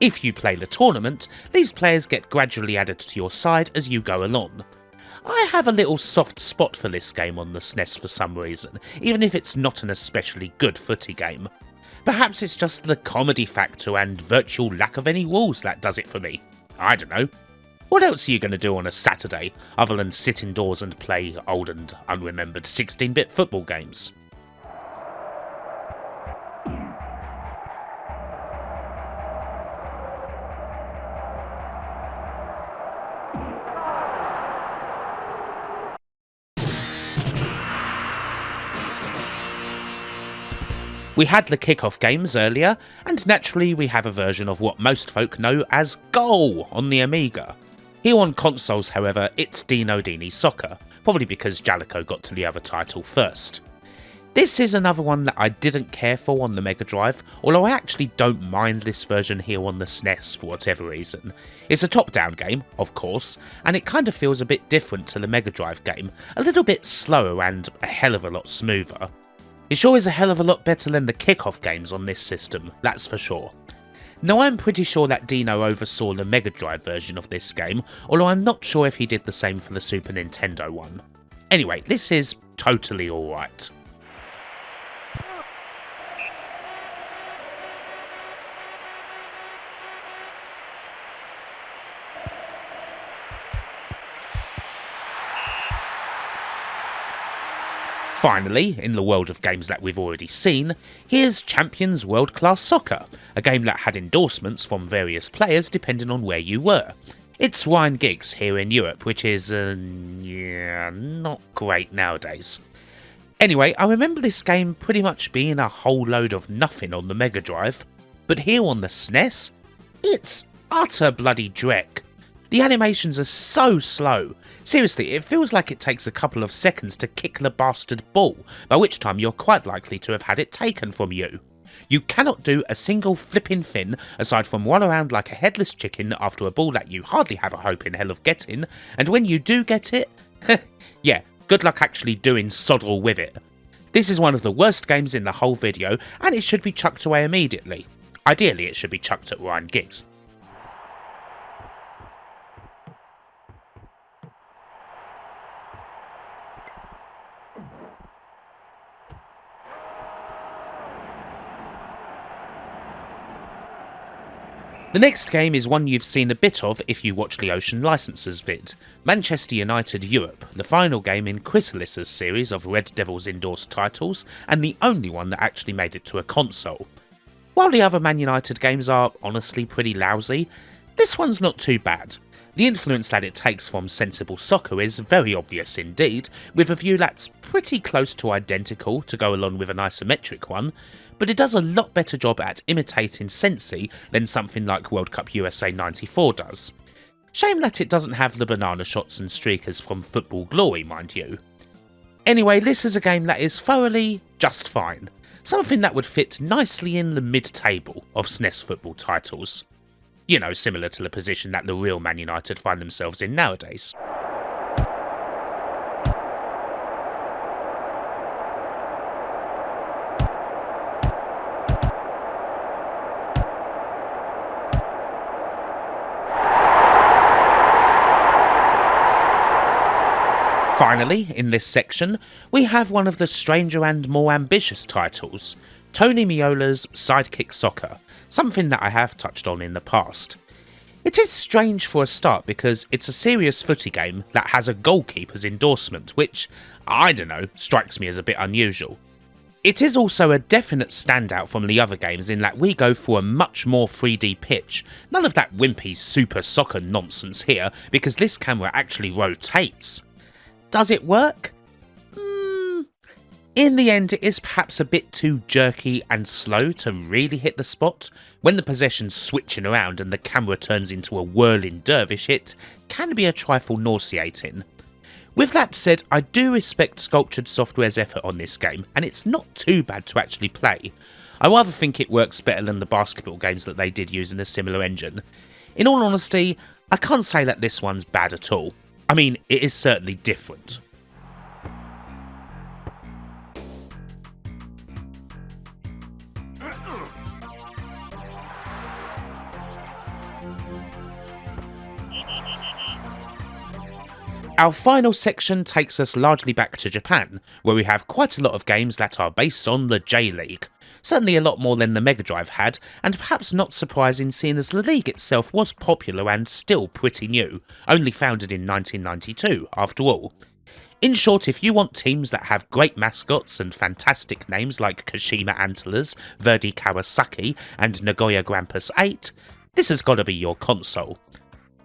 Speaker 1: If you play the tournament, these players get gradually added to your side as you go along. I have a little soft spot for this game on the SNES for some reason, even if it's not an especially good footy game. Perhaps it's just the comedy factor and virtual lack of any rules that does it for me. I don't know. What else are you going to do on a Saturday other than sit indoors and play old and unremembered 16-bit football games? We had the kickoff games earlier, and naturally we have a version of what most folk know as Goal on the Amiga. Here on consoles, however, it's Dino Dini Soccer, probably because Jalico got to the other title first. This is another one that I didn't care for on the Mega Drive, although I actually don't mind this version here on the SNES for whatever reason. It's a top-down game, of course, and it kind of feels a bit different to the Mega Drive game, a little bit slower and a hell of a lot smoother. It sure is a hell of a lot better than the kickoff games on this system, that's for sure. Now I'm pretty sure that Dino oversaw the Mega Drive version of this game, although I'm not sure if he did the same for the Super Nintendo one. Anyway, this is totally alright. Finally, in the world of games that we've already seen, here's Champions World Class Soccer, a game that had endorsements from various players depending on where you were. It's Ryan Giggs here in Europe, which is, not great nowadays. Anyway, I remember this game pretty much being a whole load of nothing on the Mega Drive, but here on the SNES, it's utter bloody dreck. The animations are so slow. Seriously, it feels like it takes a couple of seconds to kick the bastard ball, by which time you're quite likely to have had it taken from you. You cannot do a single flipping thing aside from run around like a headless chicken after a ball that you hardly have a hope in hell of getting, and when you do get it, yeah, good luck actually doing sod all with it. This is one of the worst games in the whole video, and it should be chucked away immediately. Ideally, it should be chucked at Ryan Giggs. The next game is one you've seen a bit of if you watch the Ocean Licenses vid, Manchester United Europe, the final game in Chrysalis's series of Red Devils endorsed titles, and the only one that actually made it to a console. While the other Man United games are honestly pretty lousy, this one's not too bad. The influence that it takes from sensible soccer is very obvious indeed, with a view that's pretty close to identical to go along with an isometric one, but it does a lot better job at imitating Sensi than something like World Cup USA 94 does. Shame that it doesn't have the banana shots and streakers from Football Glory, mind you. Anyway, this is a game that is thoroughly just fine, something that would fit nicely in the mid-table of SNES football titles. You know, similar to the position that the real Man United find themselves in nowadays. Finally, in this section, we have one of the stranger and more ambitious titles, Tony Meola's Sidekick Soccer, something that I have touched on in the past. It is strange for a start because it's a serious footy game that has a goalkeeper's endorsement, which, I don't know, strikes me as a bit unusual. It is also a definite standout from the other games in that we go for a much more 3D pitch, none of that wimpy super soccer nonsense here because this camera actually rotates. Does it work? In the end, it is perhaps a bit too jerky and slow to really hit the spot. When the possession's switching around and the camera turns into a whirling dervish, it can be a trifle nauseating. With that said, I do respect Sculptured Software's effort on this game, and it's not too bad to actually play. I rather think it works better than the basketball games that they did using a similar engine. In all honesty, I can't say that this one's bad at all. I mean, it is certainly different. Our final section takes us largely back to Japan, where we have quite a lot of games that are based on the J-League. certainly a lot more than the Mega Drive had, and perhaps not surprising seeing as the league itself was popular and still pretty new, only founded in 1992 after all. In short, if you want teams that have great mascots and fantastic names like Kashima Antlers, Verdi Kawasaki, and Nagoya Grampus 8, this has got to be your console.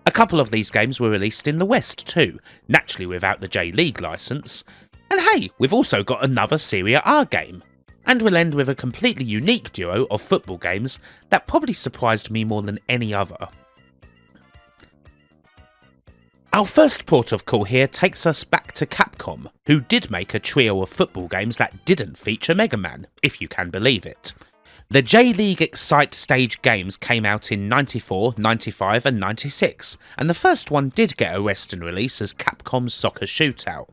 Speaker 1: A couple of these games were released in the West too, naturally without the J-League license. And hey, we've also got another Serie A game. And we'll end with a completely unique duo of football games that probably surprised me more than any other. Our first port of call here takes us back to Capcom, who did make a trio of football games that didn't feature Mega Man, if you can believe it. The J-League Excite Stage games came out in 94, 95 and 96, and the first one did get a Western release as Capcom's Soccer Shootout.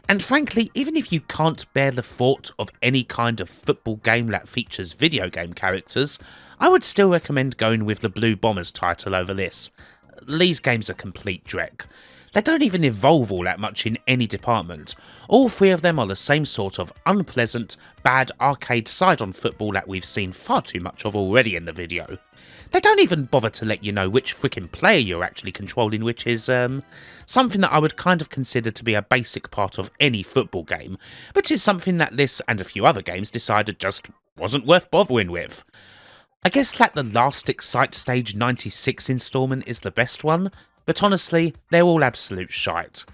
Speaker 1: And frankly, even if you can't bear the thought of any kind of football game that features video game characters, I would still recommend going with the Blue Bombers title over this. These games are complete dreck. They don't even evolve all that much in any department. All three of them are the same sort of unpleasant, bad arcade side-on football that we've seen far too much of already in the video. They don't even bother to let you know which frickin' player you're actually controlling, which is, something that I would kind of consider to be a basic part of any football game, but is something that this and a few other games decided just wasn't worth bothering with. I guess that the last Excite Stage 96 installment is the best one, but honestly, they're all absolute shite.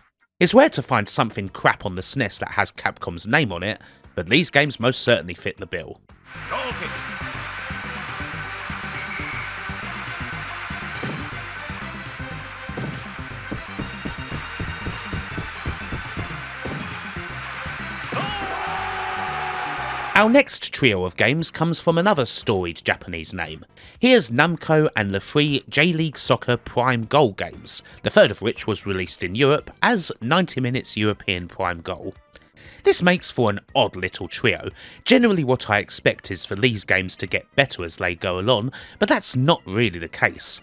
Speaker 1: It's rare to find something crap on the SNES that has Capcom's name on it, but these games most certainly fit the bill.
Speaker 2: Goal kick.
Speaker 1: Our next trio of games comes from another storied Japanese name. Here's Namco and the three J-League Soccer Prime Goal games, the third of which was released in Europe as 90 Minutes European Prime Goal. This makes for an odd little trio. Generally what I expect is for these games to get better as they go along, but that's not really the case.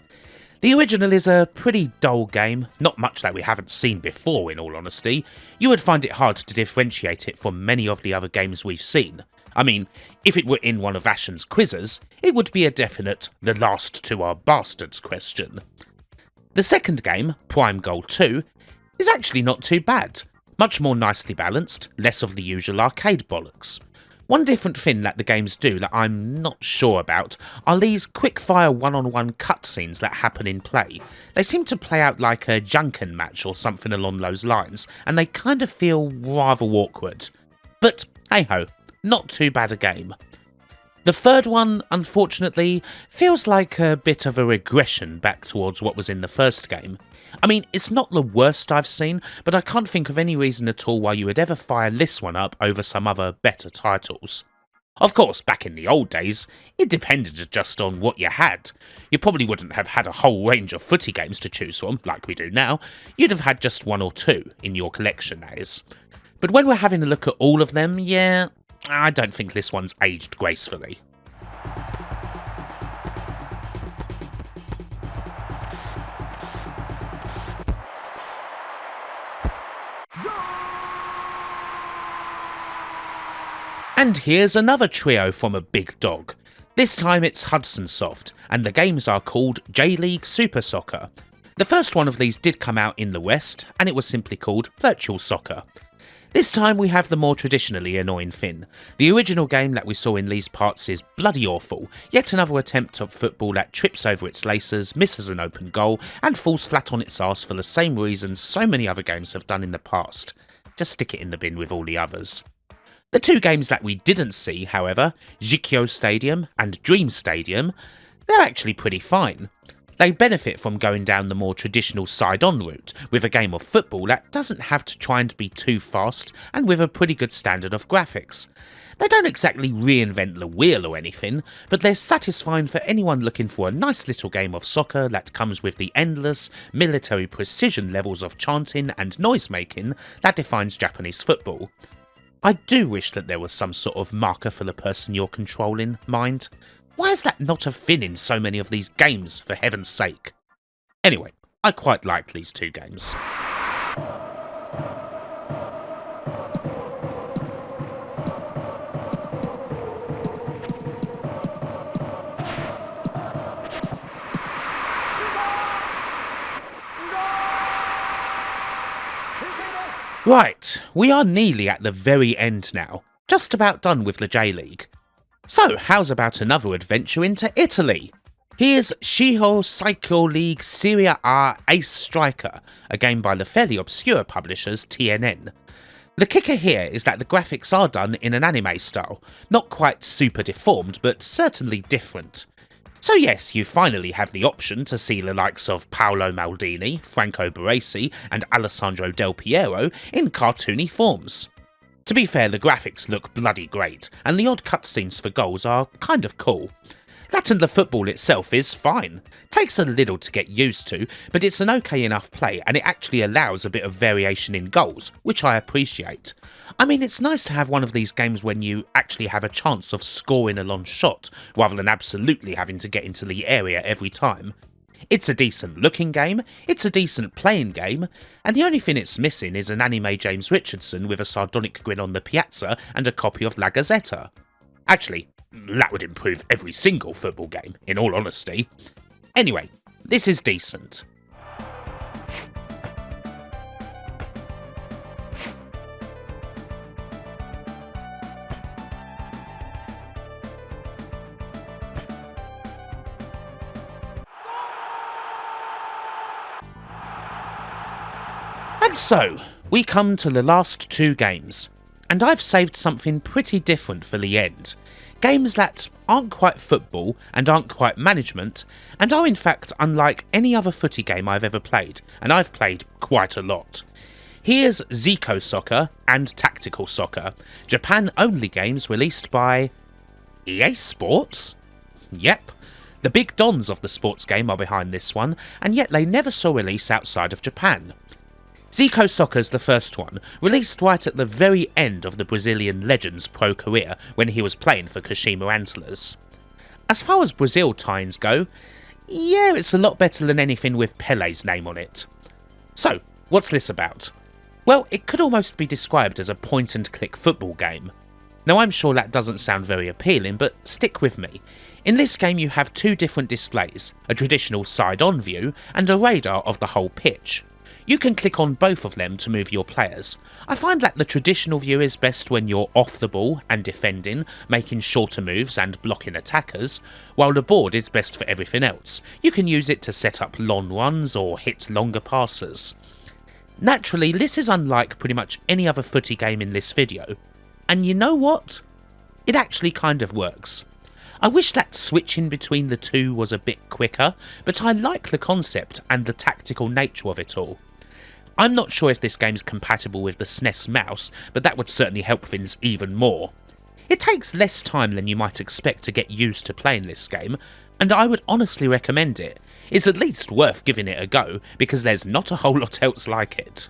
Speaker 1: The original is a pretty dull game, not much that we haven't seen before in all honesty. You would find it hard to differentiate it from many of the other games we've seen. I mean, if it were in one of Ashen's quizzes, it would be a definite "the last two are bastards" question. The second game, Prime Goal 2, is actually not too bad. Much more nicely balanced, less of the usual arcade bollocks. One different thing that the games do that I'm not sure about are these quick-fire one-on-one cutscenes that happen in play. They seem to play out like a Junkin match or something along those lines, and they kind of feel rather awkward. But hey-ho, not too bad a game. The third one, unfortunately, feels like a bit of a regression back towards what was in the first game. I mean, it's not the worst I've seen, but I can't think of any reason at all why you would ever fire this one up over some other better titles. Of course, back in the old days, it depended just on what you had. You probably wouldn't have had a whole range of footy games to choose from, like we do now. You'd have had just one or two in your collection, that is. But when we're having a look at all of them, yeah, I don't think this one's aged gracefully. And here's another trio from a big dog. This time it's Hudson Soft, and the games are called J-League Super Soccer. The first one of these did come out in the West, and it was simply called Virtual Soccer. This time we have the more traditionally annoying thing. The original game that we saw in these parts is bloody awful, yet another attempt at football that trips over its laces, misses an open goal, and falls flat on its arse for the same reasons so many other games have done in the past. Just stick it in the bin with all the others. The two games that we didn't see, however, Zico Stadium and Dream Stadium, they're actually pretty fine. They benefit from going down the more traditional side-on route, with a game of football that doesn't have to try and be too fast and with a pretty good standard of graphics. They don't exactly reinvent the wheel or anything, but they're satisfying for anyone looking for a nice little game of soccer that comes with the endless, military precision levels of chanting and noise-making that defines Japanese football. I do wish that there was some sort of marker for the person you're controlling, mind. Why is that not a thing in so many of these games, for heaven's sake? Anyway, I quite like these two games. Right, we are nearly at the very end now, just about done with the J-League. So how's about another adventure into Italy? Here's Shijou Saikyou League Serie A Ace Striker, a game by the fairly obscure publishers TNN. The kicker here is that the graphics are done in an anime style, not quite super deformed, but certainly different. So yes, you finally have the option to see the likes of Paolo Maldini, Franco Baresi and Alessandro Del Piero in cartoony forms. To be fair, the graphics look bloody great, and the odd cutscenes for goals are kind of cool. That and the football itself is fine. Takes a little to get used to, but it's an okay enough play and it actually allows a bit of variation in goals, which I appreciate. I mean, it's nice to have one of these games when you actually have a chance of scoring a long shot, rather than absolutely having to get into the area every time. It's a decent looking game, it's a decent playing game, and the only thing it's missing is an anime James Richardson with a sardonic grin on the piazza and a copy of La Gazzetta. Actually, that would improve every single football game, in all honesty. Anyway, this is decent. And so, we come to the last two games, and I've saved something pretty different for the end. Games that aren't quite football and aren't quite management, and are in fact unlike any other footy game I've ever played, and I've played quite a lot. Here's Zico Soccer and Tactical Soccer, Japan-only games released by EA Sports? Yep. The big dons of the sports game are behind this one, and yet they never saw release outside of Japan. Zico Soccer's the first one, released right at the very end of the Brazilian legend's pro career when he was playing for Kashima Antlers. As far as Brazil tie-ins go, yeah, it's a lot better than anything with Pele's name on it. So, what's this about? Well, it could almost be described as a point-and-click football game. Now I'm sure that doesn't sound very appealing, but stick with me. In this game you have two different displays, a traditional side-on view and a radar of the whole pitch. You can click on both of them to move your players. I find that the traditional view is best when you're off the ball and defending, making shorter moves and blocking attackers, while the board is best for everything else. You can use it to set up long runs or hit longer passes. Naturally, this is unlike pretty much any other footy game in this video. And you know what? It actually kind of works. I wish that switching between the two was a bit quicker, but I like the concept and the tactical nature of it all. I'm not sure if this game's compatible with the SNES mouse, but that would certainly help things even more. It takes less time than you might expect to get used to playing this game, and I would honestly recommend it. It's at least worth giving it a go, because there's not a whole lot else like it.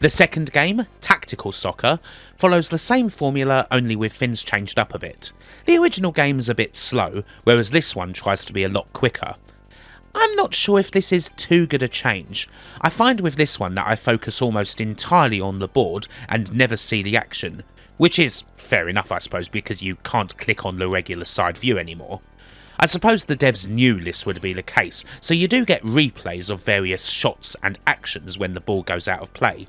Speaker 1: The second game, Tactical Soccer, follows the same formula only with things changed up a bit. The original game's a bit slow, whereas this one tries to be a lot quicker. I'm not sure if this is too good a change. I find with this one that I focus almost entirely on the board and never see the action, which is fair enough I suppose because you can't click on the regular side view anymore. I suppose the devs knew this would be the case, so you do get replays of various shots and actions when the ball goes out of play.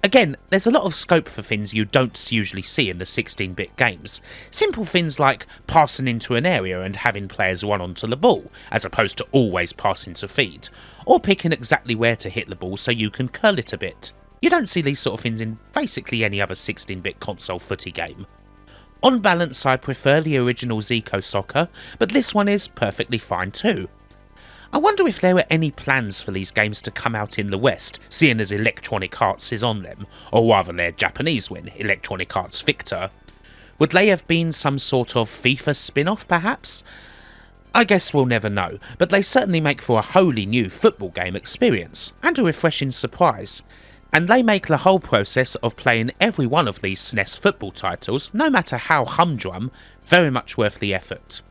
Speaker 1: Again, there's a lot of scope for things you don't usually see in the 16-bit games. Simple things like passing into an area and having players run onto the ball, as opposed to always passing to feed, or picking exactly where to hit the ball so you can curl it a bit. You don't see these sort of things in basically any other 16-bit console footy game. On balance, I prefer the original Zico Soccer, but this one is perfectly fine too. I wonder if there were any plans for these games to come out in the West, seeing as Electronic Arts is on them, or rather their Japanese win, Electronic Arts Victor. Would they have been some sort of FIFA spin-off perhaps? I guess we'll never know, but they certainly make for a wholly new football game experience, and a refreshing surprise. And they make the whole process of playing every one of these SNES football titles, no matter how humdrum, very much worth the effort.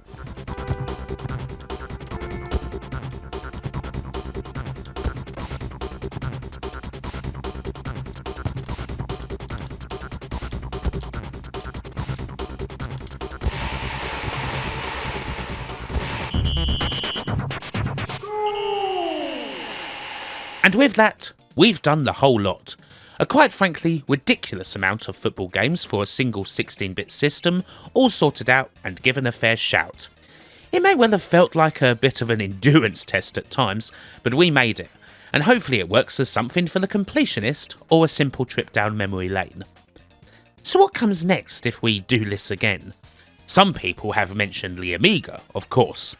Speaker 1: And with that, we've done the whole lot. A quite frankly ridiculous amount of football games for a single 16-bit system, all sorted out and given a fair shout. It may well have felt like a bit of an endurance test at times, but we made it, and hopefully it works as something for the completionist or a simple trip down memory lane. So what comes next if we do this again? Some people have mentioned the Amiga, of course.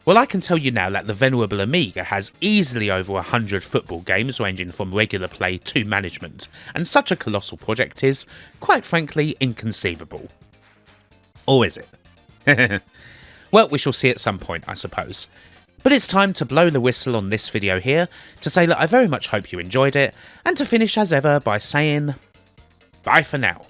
Speaker 1: Well, I can tell you now that the venerable Amiga has easily over 100 football games ranging from regular play to management, and such a colossal project is, quite frankly, inconceivable. Or is it? Well, we shall see at some point, I suppose. But it's time to blow the whistle on this video here, to say that I very much hope you enjoyed it, and to finish as ever by saying, bye for now.